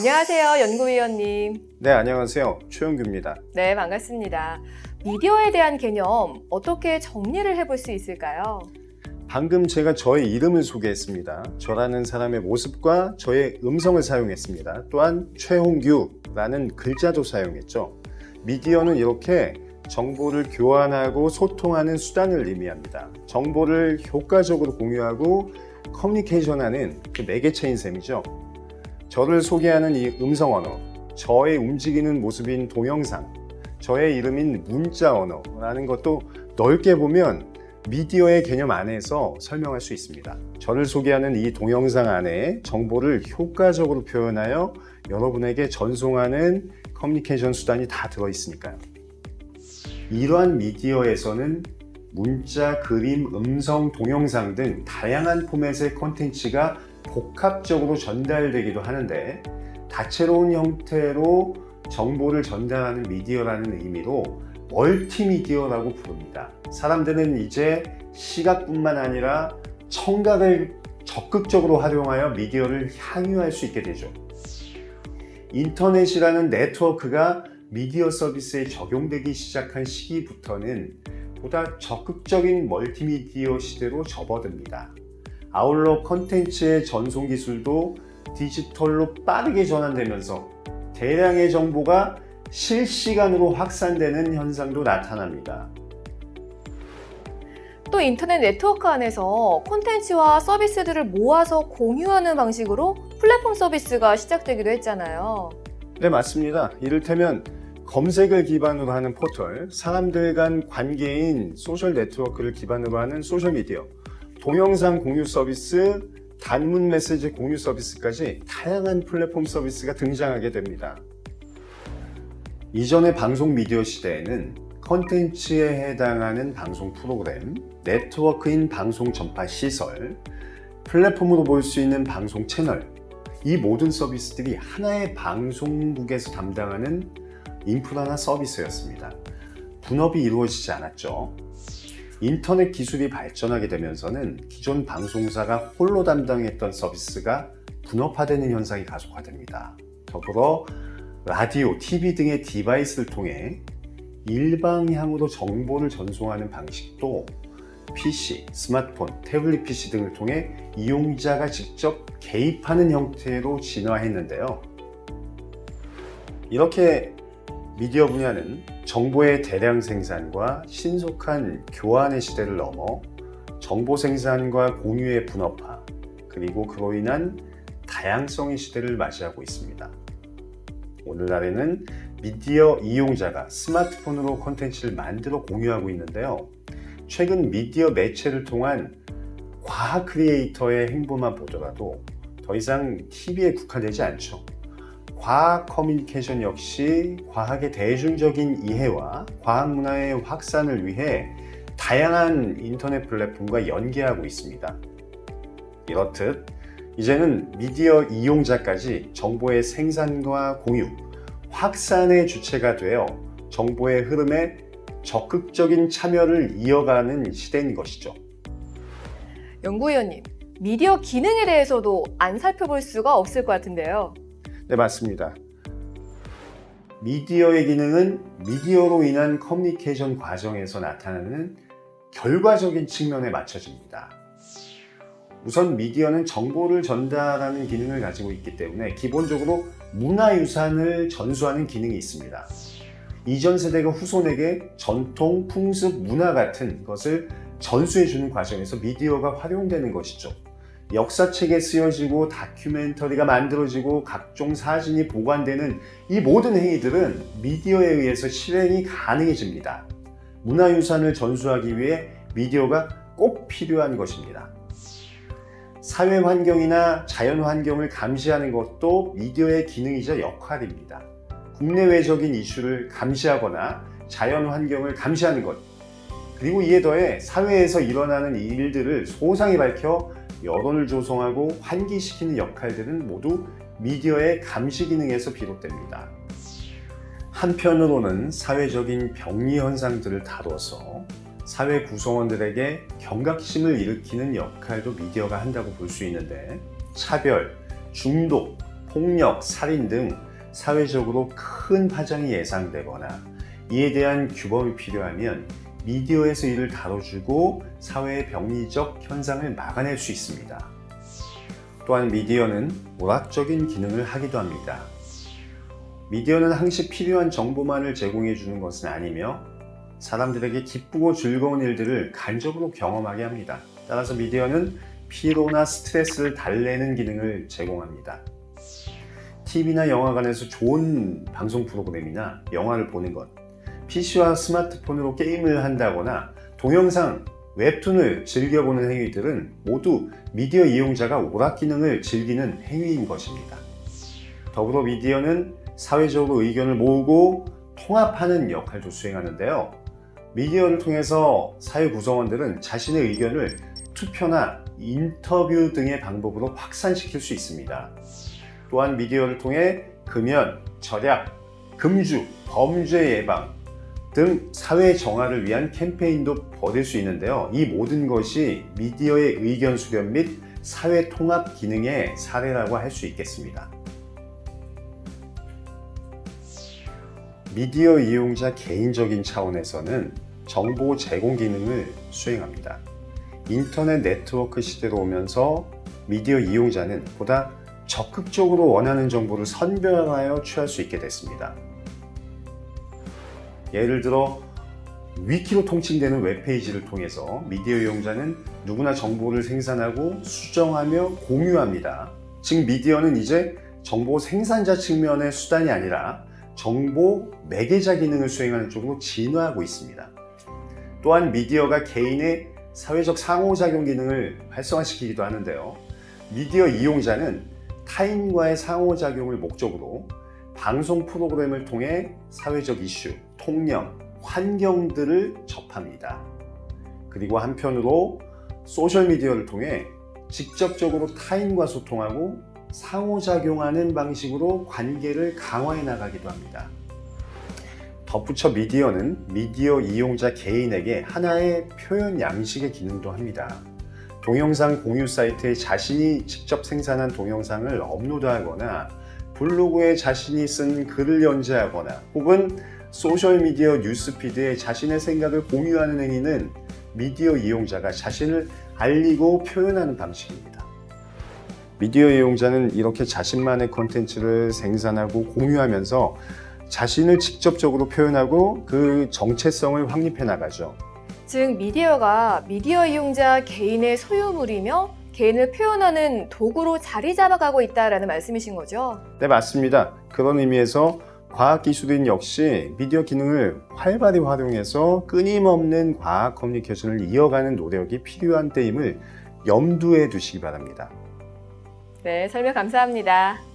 안녕하세요, 연구위원님. 네, 안녕하세요. 최용규입니다. 네, 반갑습니다. 미디어에 대한 개념 어떻게 정리를 해볼 수 있을까요? 방금 제가 저의 이름을 소개했습니다. 저라는 사람의 모습과 저의 음성을 사용했습니다. 또한 최홍규라는 글자도 사용했죠. 미디어는 이렇게 정보를 교환하고 소통하는 수단을 의미합니다. 정보를 효과적으로 공유하고 커뮤니케이션하는 그 매개체인 셈이죠. 저를 소개하는 이 음성 언어, 저의 움직이는 모습인 동영상, 저의 이름인 문자 언어라는 것도 넓게 보면 미디어의 개념 안에서 설명할 수 있습니다. 저를 소개하는 이 동영상 안에 정보를 효과적으로 표현하여 여러분에게 전송하는 커뮤니케이션 수단이 다 들어있으니까요. 이러한 미디어에서는 문자, 그림, 음성, 동영상 등 다양한 포맷의 콘텐츠가 복합적으로 전달되기도 하는데, 다채로운 형태로 정보를 전달하는 미디어라는 의미로 멀티미디어라고 부릅니다. 사람들은 이제 시각뿐만 아니라 청각을 적극적으로 활용하여 미디어를 향유할 수 있게 되죠. 인터넷이라는 네트워크가 미디어 서비스에 적용되기 시작한 시기부터는 보다 적극적인 멀티미디어 시대로 접어듭니다. 아울러 콘텐츠의 전송 기술도 디지털로 빠르게 전환되면서 대량의 정보가 실시간으로 확산되는 현상도 나타납니다. 또 인터넷 네트워크 안에서 콘텐츠와 서비스들을 모아서 공유하는 방식으로 플랫폼 서비스가 시작되기도 했잖아요. 네, 맞습니다. 이를테면 검색을 기반으로 하는 포털, 사람들 간 관계인 소셜 네트워크를 기반으로 하는 소셜미디어, 동영상 공유 서비스, 단문 메시지 공유 서비스까지 다양한 플랫폼 서비스가 등장하게 됩니다. 이전의 방송 미디어 시대에는 콘텐츠에 해당하는 방송 프로그램, 네트워크인 방송 전파 시설, 플랫폼으로 볼 수 있는 방송 채널, 이 모든 서비스들이 하나의 방송국에서 담당하는 인프라나 서비스였습니다. 분업이 이루어지지 않았죠. 인터넷 기술이 발전하게 되면서는 기존 방송사가 홀로 담당했던 서비스가 분업화되는 현상이 가속화됩니다. 더불어 라디오, TV 등의 디바이스를 통해 일방향으로 정보를 전송하는 방식도 PC, 스마트폰, 태블릿 PC 등을 통해 이용자가 직접 개입하는 형태로 진화했는데요. 이렇게 미디어 분야는 정보의 대량 생산과 신속한 교환의 시대를 넘어 정보 생산과 공유의 분업화, 그리고 그로 인한 다양성의 시대를 맞이하고 있습니다. 오늘날에는 미디어 이용자가 스마트폰으로 콘텐츠를 만들어 공유하고 있는데요. 최근 미디어 매체를 통한 과학 크리에이터의 행보만 보더라도 더 이상 TV에 국한되지 않죠. 과학 커뮤니케이션 역시 과학의 대중적인 이해와 과학 문화의 확산을 위해 다양한 인터넷 플랫폼과 연계하고 있습니다. 이렇듯 이제는 미디어 이용자까지 정보의 생산과 공유, 확산의 주체가 되어 정보의 흐름에 적극적인 참여를 이어가는 시대인 것이죠. 연구위원님, 미디어 기능에 대해서도 안 살펴볼 수가 없을 것 같은데요. 네, 맞습니다. 미디어의 기능은 미디어로 인한 커뮤니케이션 과정에서 나타나는 결과적인 측면에 맞춰집니다. 우선 미디어는 정보를 전달하는 기능을 가지고 있기 때문에 기본적으로 문화유산을 전수하는 기능이 있습니다. 이전 세대가 후손에게 전통, 풍습, 문화 같은 것을 전수해주는 과정에서 미디어가 활용되는 것이죠. 역사책에 쓰여지고 다큐멘터리가 만들어지고 각종 사진이 보관되는 이 모든 행위들은 미디어에 의해서 실행이 가능해집니다. 문화유산을 전수하기 위해 미디어가 꼭 필요한 것입니다. 사회 환경이나 자연 환경을 감시하는 것도 미디어의 기능이자 역할입니다. 국내외적인 이슈를 감시하거나 자연 환경을 감시하는 것, 그리고 이에 더해 사회에서 일어나는 일들을 소상히 밝혀 여론을 조성하고 환기시키는 역할들은 모두 미디어의 감시 기능에서 비롯됩니다. 한편으로는 사회적인 병리 현상들을 다뤄서 사회 구성원들에게 경각심을 일으키는 역할도 미디어가 한다고 볼 수 있는데, 차별, 중독, 폭력, 살인 등 사회적으로 큰 파장이 예상되거나 이에 대한 규범이 필요하면 미디어에서 이를 다뤄주고 사회의 병리적 현상을 막아낼 수 있습니다. 또한 미디어는 오락적인 기능을 하기도 합니다. 미디어는 항시 필요한 정보만을 제공해 주는 것은 아니며 사람들에게 기쁘고 즐거운 일들을 간접으로 경험하게 합니다. 따라서 미디어는 피로나 스트레스를 달래는 기능을 제공합니다. TV나 영화관에서 좋은 방송 프로그램이나 영화를 보는 것, PC와 스마트폰으로 게임을 한다거나 동영상, 웹툰을 즐겨보는 행위들은 모두 미디어 이용자가 오락 기능을 즐기는 행위인 것입니다. 더불어 미디어는 사회적으로 의견을 모으고 통합하는 역할도 수행하는데요. 미디어를 통해서 사회 구성원들은 자신의 의견을 투표나 인터뷰 등의 방법으로 확산시킬 수 있습니다. 또한 미디어를 통해 금연, 절약, 금주, 범죄 예방 등 사회 정화를 위한 캠페인도 벌일 수 있는데요. 이 모든 것이 미디어의 의견 수렴 및 사회 통합 기능의 사례라고 할 수 있겠습니다. 미디어 이용자 개인적인 차원에서는 정보 제공 기능을 수행합니다. 인터넷 네트워크 시대로 오면서 미디어 이용자는 보다 적극적으로 원하는 정보를 선별하여 취할 수 있게 됐습니다. 예를 들어 위키로 통칭되는 웹페이지를 통해서 미디어 이용자는 누구나 정보를 생산하고 수정하며 공유합니다. 즉 미디어는 이제 정보 생산자 측면의 수단이 아니라 정보 매개자 기능을 수행하는 쪽으로 진화하고 있습니다. 또한 미디어가 개인의 사회적 상호작용 기능을 활성화시키기도 하는데요. 미디어 이용자는 타인과의 상호작용을 목적으로 방송 프로그램을 통해 사회적 이슈, 통념, 환경들을 접합니다. 그리고 한편으로 소셜미디어를 통해 직접적으로 타인과 소통하고 상호작용하는 방식으로 관계를 강화해 나가기도 합니다. 덧붙여 미디어는 미디어 이용자 개인에게 하나의 표현 양식의 기능도 합니다. 동영상 공유 사이트에 자신이 직접 생산한 동영상을 업로드하거나 블로그에 자신이 쓴 글을 연재하거나 혹은 소셜미디어 뉴스피드에 자신의 생각을 공유하는 행위는 미디어 이용자가 자신을 알리고 표현하는 방식입니다. 미디어 이용자는 이렇게 자신만의 콘텐츠를 생산하고 공유하면서 자신을 직접적으로 표현하고 그 정체성을 확립해 나가죠. 즉 미디어가 미디어 이용자 개인의 소유물이며 개인을 표현하는 도구로 자리 잡아가고 있다라는 말씀이신 거죠? 네, 맞습니다. 그런 의미에서 과학기술인 역시 미디어 기능을 활발히 활용해서 끊임없는 과학 커뮤니케이션을 이어가는 노력이 필요한 때임을 염두에 두시기 바랍니다. 네, 설명 감사합니다.